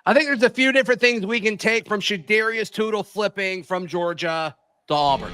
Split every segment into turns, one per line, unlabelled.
I think there's a few different things we can take from Shadarius Toodle flipping from Georgia to Auburn.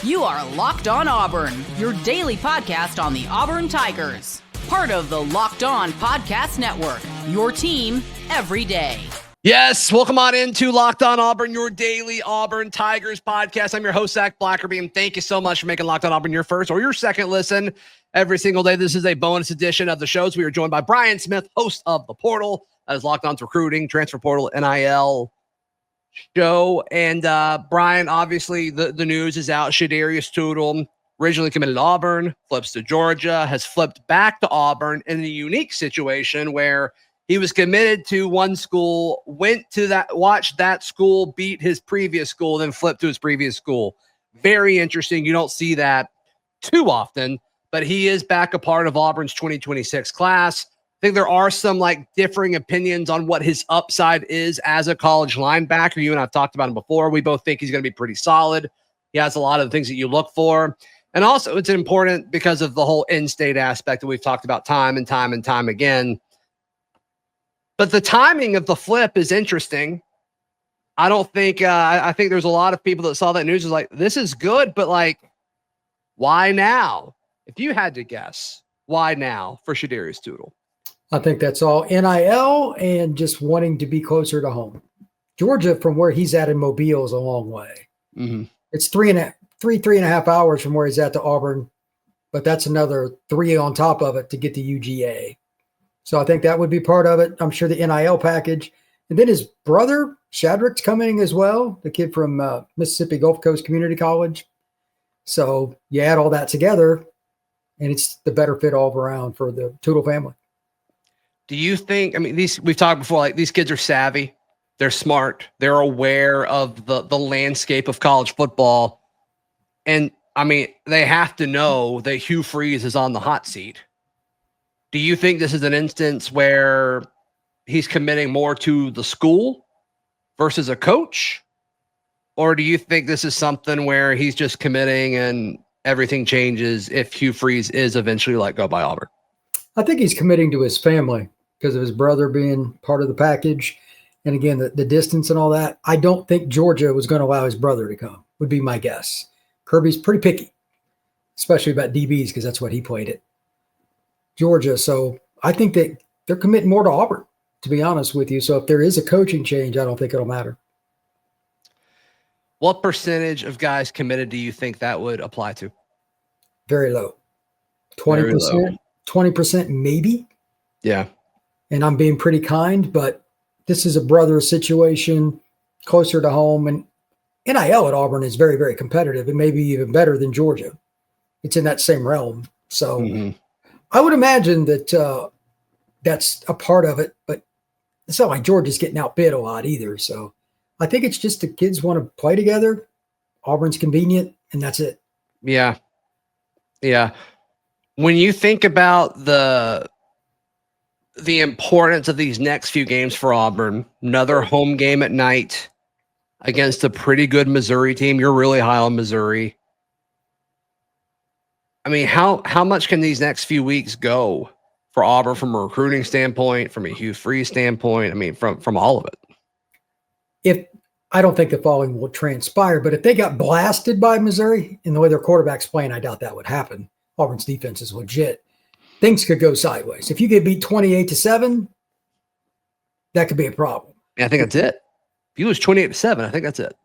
You are Locked On Auburn, your daily podcast on the Auburn Tigers. Part of the Locked On Podcast Network, your team every day.
Yes, welcome on into Locked On Auburn, your daily Auburn Tigers podcast. I'm your host, Zac Blackerby, and thank you so much for making Locked On Auburn your first or your second listen every single day. This is a bonus edition of the shows. We are joined by Brian Smith, host of The Portal, as Locked On's recruiting, transfer portal, NIL show. And Brian, obviously, the news is out. Shadarius Toodle, originally committed to Auburn, flips to Georgia, has flipped back to Auburn in a unique situation where he was committed to one school, watched that school beat his previous school, then flipped to his previous school. Very interesting. You don't see that too often, but he is back a part of Auburn's 2026 class. I think there are some differing opinions on what his upside is as a college linebacker. You and I've talked about him before. We both think he's going to be pretty solid. He has a lot of the things that you look for. And also it's important because of the whole in-state aspect that we've talked about time and time again. But the timing of the flip is interesting. I don't think, I think there's a lot of people that saw that news was like, this is good, but why now? If you had to guess, why now for Shadarius Toodle?
I think that's all NIL and just wanting to be closer to home. Georgia, from where he's at in Mobile, is a long way.
Mm-hmm.
It's three and a half hours from where he's at to Auburn, but that's another 3 on top of it to get to UGA. So I think that would be part of it. I'm sure the NIL package. And then his brother, Shadarius, coming as well, the kid from Mississippi Gulf Coast Community College. So you add all that together, and it's the better fit all around for the Toodle family.
Do you think, we've talked before, these kids are savvy. They're smart. They're aware of the landscape of college football. And, they have to know that Hugh Freeze is on the hot seat. Do you think this is an instance where he's committing more to the school versus a coach? Or do you think this is something where he's just committing and everything changes if Hugh Freeze is eventually let go by Auburn?
I think he's committing to his family because of his brother being part of the package. And again, the distance and all that. I don't think Georgia was going to allow his brother to come, would be my guess. Kirby's pretty picky, especially about DBs because that's what he played at Georgia. So I think that they're committing more to Auburn, to be honest with you. So if there is a coaching change, I don't think it'll matter.
What percentage of guys committed do you think that would apply to?
Very low. 20%, 20% maybe.
Yeah.
And I'm being pretty kind, but this is a brother situation closer to home. And NIL at Auburn is very, very competitive and maybe even better than Georgia. It's in that same realm. So I would imagine that that's a part of it, but it's not like Georgia's getting outbid a lot either. So I think it's just the kids want to play together. Auburn's convenient, and that's it.
Yeah. Yeah. When you think about the importance of these next few games for Auburn, another home game at night against a pretty good Missouri team. You're really high on Missouri. How much can these next few weeks go for Auburn from a recruiting standpoint, from a Hugh Freeze standpoint? From all of it.
I don't think the following will transpire, but if they got blasted by Missouri in the way their quarterback's playing, I doubt that would happen. Auburn's defense is legit. Things could go sideways. If you get beat 28-7, that could be a problem.
Yeah, I think that's it. If you lose 28-7, I think that's it.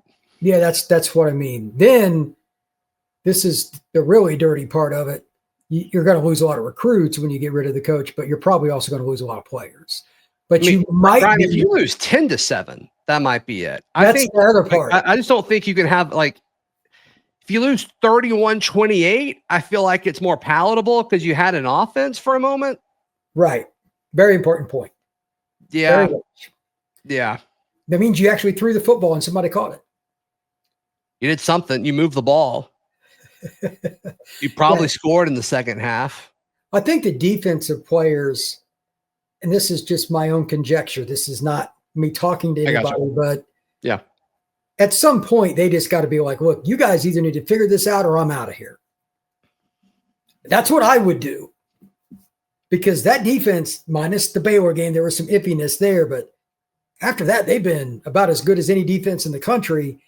Yeah, that's what I mean. Then this is the really dirty part of it. You're going to lose a lot of recruits when you get rid of the coach, but you're probably also going to lose a lot of players. But you might,
Brian, if you lose 10-7, that might be it.
That's
I think
the other part.
I just don't think you can have if you lose 31-28, I feel like it's more palatable because you had an offense for a moment.
Right. Very important point.
Yeah. Yeah.
That means you actually threw the football and somebody caught it.
You did something. You moved the ball. You probably scored in the second half.
I think the defensive players, and this is just my own conjecture, this is not me talking to anybody, but
yeah,
at some point they just got to be like, look, you guys either need to figure this out or I'm out of here. That's what I would do. because that defense, minus the Baylor game, there was some iffiness there. But after that, they've been about as good as any defense in the country.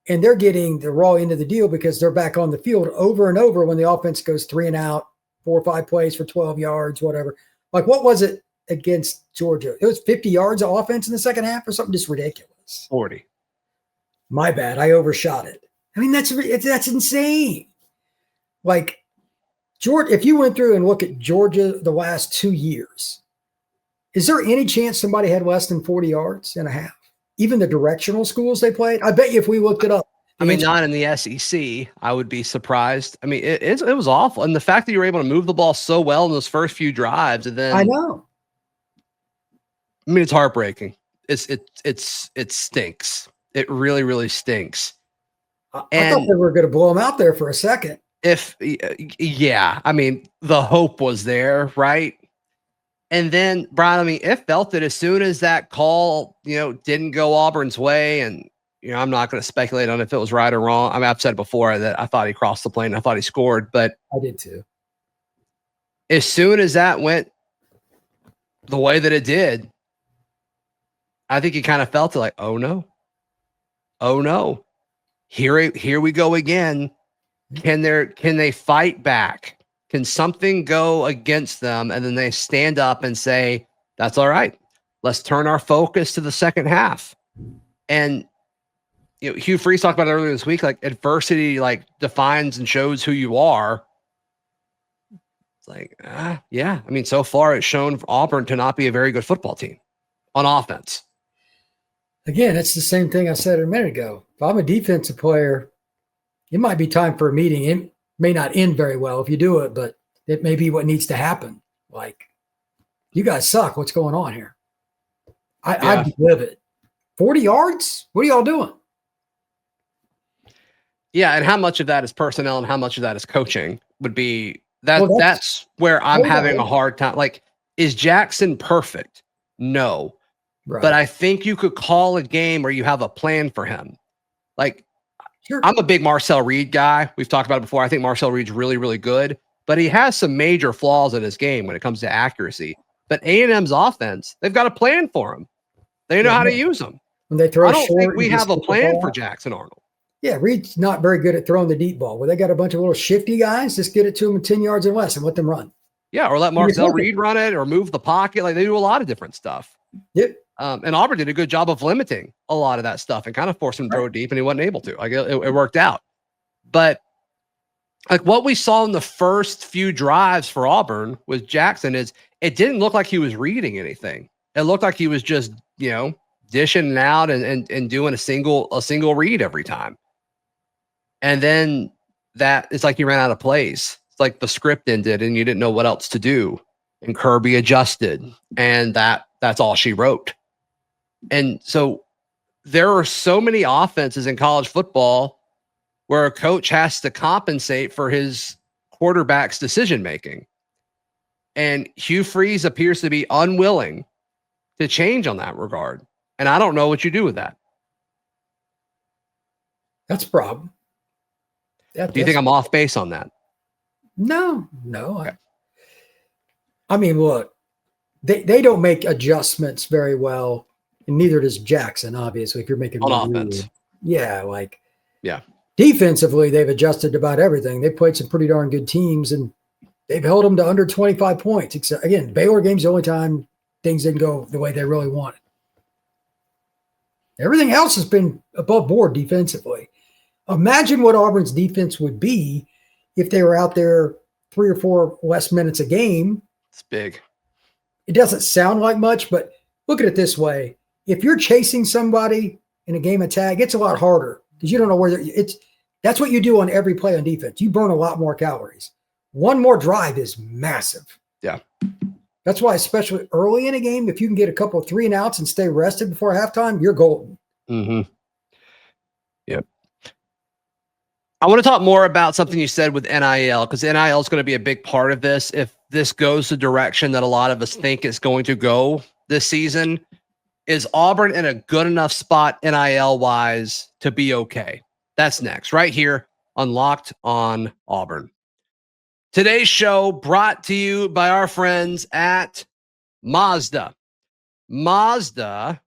And they're getting the raw end of the deal because they're back on the field over and over when the offense goes 3 and out, 4 or 5 plays for 12 yards, whatever. Like, what was it against Georgia? It was 50 yards of offense in the second half or something just ridiculous.
40.
My bad. I overshot it. I mean, that's insane. Like, Georgia, if you went through and look at Georgia the last 2 years, is there any chance somebody had less than 40 yards and a half? Even the directional schools they played? I bet you if we looked it up.
I mean, not in the SEC, I would be surprised. I mean, it was awful. And the fact that you were able to move the ball so well in those first few drives, and then
I know.
I mean, it's heartbreaking. It stinks. It really, really stinks.
I thought they were going to blow them out there for a second.
Yeah, I mean, the hope was there, right? And then, Brian, I mean, it felt that as soon as that call, didn't go Auburn's way, and, I'm not going to speculate on if it was right or wrong. I mean, I've said before that I thought he crossed the plane. I thought he scored, but
I did too.
As soon as that went the way that it did, I think he kind of felt it like, oh no, here we go again. Can they fight back? Can something go against them? And then they stand up and say, that's all right. Let's turn our focus to the second half. And, Hugh Freeze talked about it earlier this week, like adversity, like defines and shows who you are. It's like, yeah. I mean, so far it's shown Auburn to not be a very good football team on offense.
Again, it's the same thing I said a minute ago. If I'm a defensive player, it might be time for a meeting. It may not end very well if you do it, but it may be what needs to happen. Like, you guys suck. What's going on here? I'd be livid. 40 yards? What are y'all doing?
Yeah, and how much of that is personnel and how much of that is coaching would be that. Well, that's where I'm having a hard time. Like, is Jackson perfect? No. Right. But I think you could call a game where you have a plan for him. Like, sure. I'm a big Marcel Reed guy. We've talked about it before. I think Marcel Reed's really, really good, but he has some major flaws in his game when it comes to accuracy. But A&M's offense, they've got a plan for him. They know how to use them.
When they throw
I don't think we have a plan for Jackson Arnold.
Yeah, Reed's not very good at throwing the deep ball. Where they got a bunch of little shifty guys, just get it to them in 10 yards and less and let them run.
Yeah, or let Marcel Reed run it or move the pocket. Like, they do a lot of different stuff.
Yep.
And Auburn did a good job of limiting a lot of that stuff and kind of forced him to throw it deep, and he wasn't able to. Like, it worked out. But like what we saw in the first few drives for Auburn with Jackson is it didn't look like he was reading anything. It looked like he was just, dishing out and doing a single read every time. And then it's like he ran out of plays. It's like the script ended and you didn't know what else to do. And Kirby adjusted, and that's all she wrote. And so there are so many offenses in college football where a coach has to compensate for his quarterback's decision-making. And Hugh Freeze appears to be unwilling to change on that regard. And I don't know what you do with that.
That's a problem.
Do you think I'm off base on that?
No. Okay. I mean, look, they don't make adjustments very well, and neither does Jackson, obviously, if you're making
on offense.
Yeah. Defensively, they've adjusted about everything. They played some pretty darn good teams, and they've held them to under 25 points. Except, again, Baylor game's the only time things didn't go the way they really wanted. Everything else has been above board defensively. Imagine what Auburn's defense would be if they were out there 3 or 4 less minutes a game.
It's big.
It doesn't sound like much, but look at it this way. If you're chasing somebody in a game of tag, it's a lot harder because you don't know where that's what you do on every play on defense. You burn a lot more calories. One more drive is massive.
Yeah.
That's why, especially early in a game, if you can get a couple of 3 and outs and stay rested before halftime, you're golden.
Mm-hmm. Yep. I want to talk more about something you said with NIL, because NIL is going to be a big part of this. If this goes the direction that a lot of us think it's going to go this season, is Auburn in a good enough spot NIL-wise to be okay? That's next, right here on Locked on Auburn. Today's show brought to you by our friends at Mazda. Mazda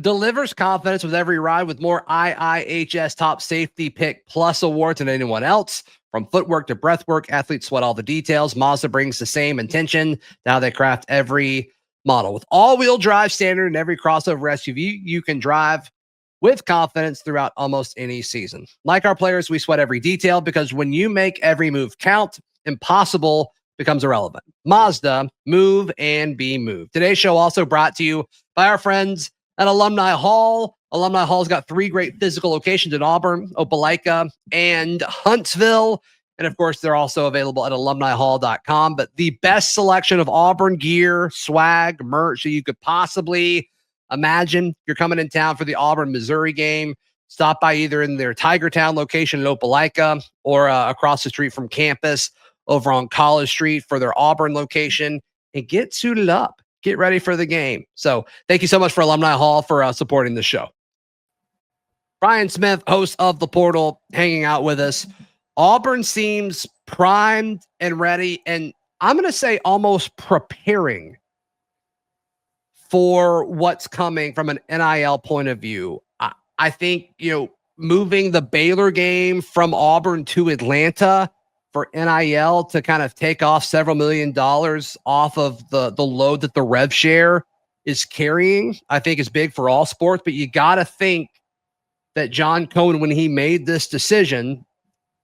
delivers confidence with every ride with more IIHS Top Safety Pick Plus awards than anyone else. From footwork to breathwork, athletes sweat all the details. Mazda brings the same intention to how they craft every model. With all-wheel drive standard in every crossover SUV, you can drive with confidence throughout almost any season. Like our players, we sweat every detail because when you make every move count, impossible becomes irrelevant. Mazda, move and be moved. Today's show also brought to you by our friends at Alumni Hall. Alumni Hall's got 3 great physical locations in Auburn, Opelika, and Huntsville. And of course, they're also available at alumnihall.com. But the best selection of Auburn gear, swag, merch that you could possibly imagine. You're coming in town for the Auburn, Missouri game. Stop by either in their Tigertown location in Opelika or across the street from campus over on College Street for their Auburn location and get suited up. Get ready for the game. So thank you so much for Alumni Hall for supporting the show. Brian Smith, host of The Portal, hanging out with us. Auburn seems primed and ready, and I'm going to say almost preparing for what's coming from an NIL point of view. I think, moving the Baylor game from Auburn to Atlanta for NIL to kind of take off several $1 million off of the load that the rev share is carrying, I think is big for all sports. But you got to think that John Cohen, when he made this decision,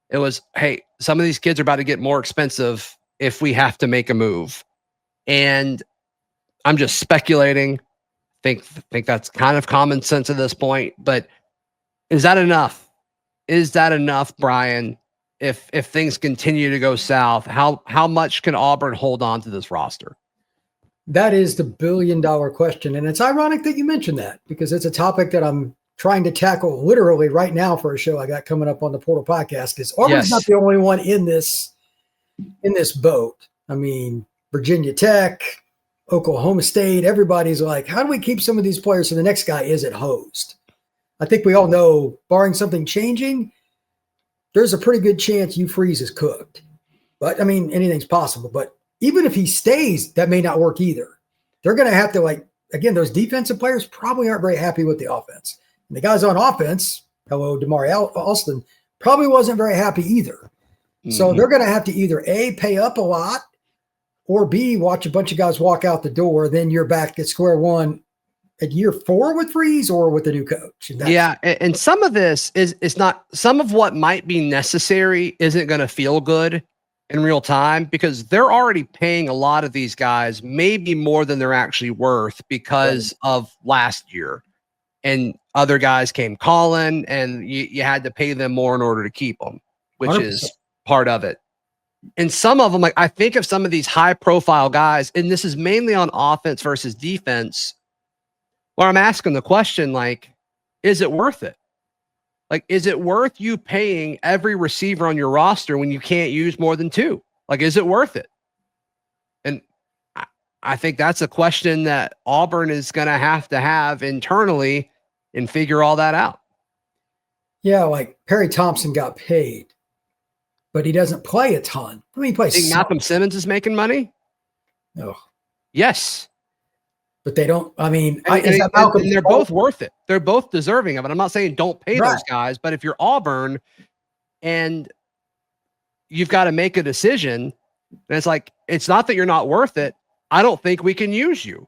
it was, hey, some of these kids are about to get more expensive if we have to make a move. And I'm just speculating. Think that's kind of common sense at this point. But is that enough? Is that enough, Brian? If things continue to go south, how much can Auburn hold on to this roster?
That is the $1 billion question. And it's ironic that you mentioned that because it's a topic that I'm trying to tackle literally right now for a show I got coming up on the Portal podcast, because Auburn's not the only one in this boat. I mean, Virginia Tech, Oklahoma State, everybody's like, how do we keep some of these players so the next guy isn't hosed? I think we all know, barring something changing, there's a pretty good chance Hugh Freeze is cooked. But, I mean, anything's possible. But even if he stays, that may not work either. They're going to have to, again, those defensive players probably aren't very happy with the offense. And the guys on offense, Damari Alston, probably wasn't very happy either. Mm-hmm. So they're going to have to either A, pay up a lot, or B, watch a bunch of guys walk out the door. Then you're back at square one at year 4 with Freeze or with the new coach. And
some of this is not, some of what might be necessary isn't going to feel good in real time because they're already paying a lot of these guys maybe more than they're actually worth because of last year. And other guys came calling and you had to pay them more in order to keep them, which 100%. Is part of it. And some of them, I think of some of these high profile guys, and this is mainly on offense versus defense, where I'm asking the question, is it worth it? Is it worth you paying every receiver on your roster when you can't use more than 2? Is it worth it? And I think that's a question that Auburn is going to have internally and figure all that out.
Yeah, Perry Thompson got paid, but he doesn't play a ton. I mean, he plays.
Think Malcolm Simmons is making money?
No.
Yes.
But they don't, and
they're both worth it. They're both deserving of it. I'm not saying don't pay those guys, but if you're Auburn and you've got to make a decision, and it's not that you're not worth it. I don't think we can use you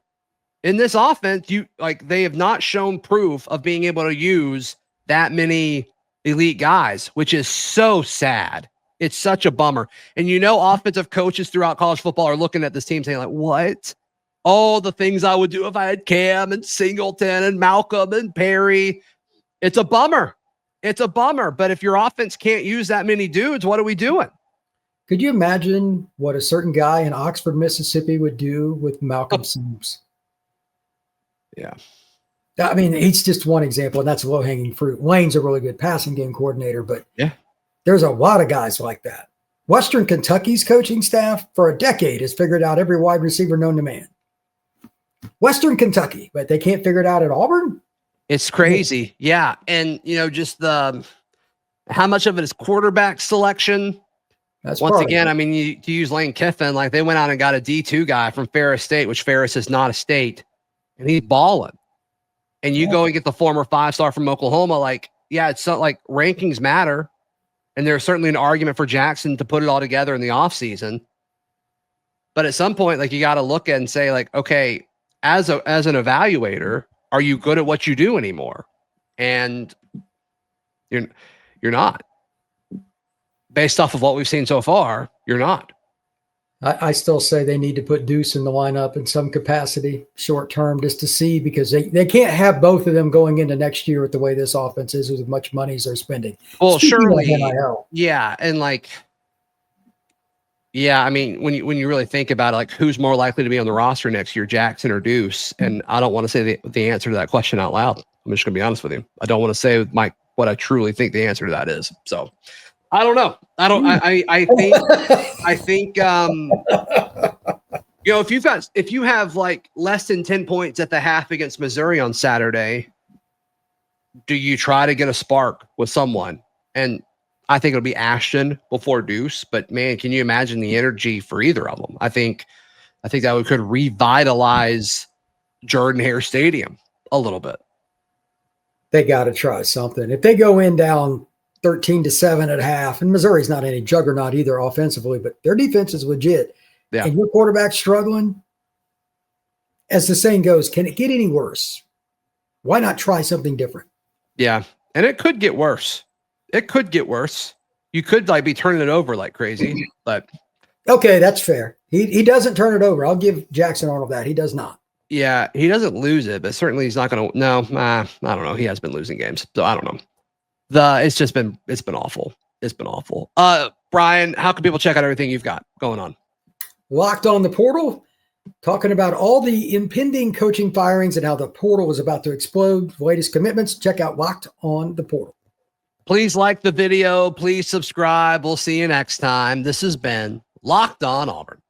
in this offense. They have not shown proof of being able to use that many elite guys, which is so sad. It's such a bummer. And offensive coaches throughout college football are looking at this team saying what? All the things I would do if I had Cam and Singleton and Malcolm and Perry. It's a bummer. It's a bummer. But if your offense can't use that many dudes, what are we doing?
Could you imagine what a certain guy in Oxford, Mississippi would do with Malcolm Sims?
Yeah.
I mean, he's just one example, and that's low-hanging fruit. Wayne's a really good passing game coordinator, but there's a lot of guys like that. Western Kentucky's coaching staff for a decade has figured out every wide receiver known to man. Western Kentucky, but they can't figure it out at Auburn?
It's crazy. Yeah. And, just how much of it is quarterback selection
That's
once
part of
again,
it.
I mean, you use Lane Kiffin, like they went out and got a D2 guy from Ferris State, which Ferris is not a state, and he's balling. And you go and get the former 5-star from Oklahoma, like, yeah, it's not like rankings matter. And there's certainly an argument for Jackson to put it all together in the offseason. But at some point, like, you got to look at and say, like, okay, as an evaluator, are you good at what you do anymore? And you're not. Based off of what we've seen so far, you're not.
I still say they need to put Deuce in the lineup in some capacity, short term, just to see, because they can't have both of them going into next year with the way this offense is, with as much money as they're spending.
Well,
Speaking
surely,
of NIL,
yeah, and like, yeah, I mean, when you really think about it, like, who's more likely to be on the roster next year, Jackson or Deuce? And I don't want to say the answer to that question out loud. I'm just going to be honest with you. I don't want to say what I truly think the answer to that is. So I don't know. I think you know, if you have like less than 10 points at the half against Missouri on Saturday, do you try to get a spark with someone? And I think it'll be Ashton before Deuce, but man, can you imagine the energy for either of them? I think that could revitalize Jordan-Hare Stadium a little bit.
they got to try something. If they go in down 13-7 at half, and Missouri's not any juggernaut either offensively, but their defense is legit.
Yeah.
And your quarterback's struggling, as the saying goes, can it get any worse? Why not try something different?
Yeah. And it could get worse. It could get worse. You could like be turning it over like crazy, but
okay, that's fair. He doesn't turn it over. I'll give Jackson all of that. He does not.
yeah, he doesn't lose it, but certainly he's not going to. No, I don't know. He has been losing games, so I don't know. It's been awful. It's been awful. Brian, how can people check out everything you've got going on?
Locked on the Portal, talking about all the impending coaching firings and how the portal is about to explode. Latest commitments. Check out Locked on the Portal.
Please like the video. Please subscribe. We'll see you next time. This has been Locked on Auburn.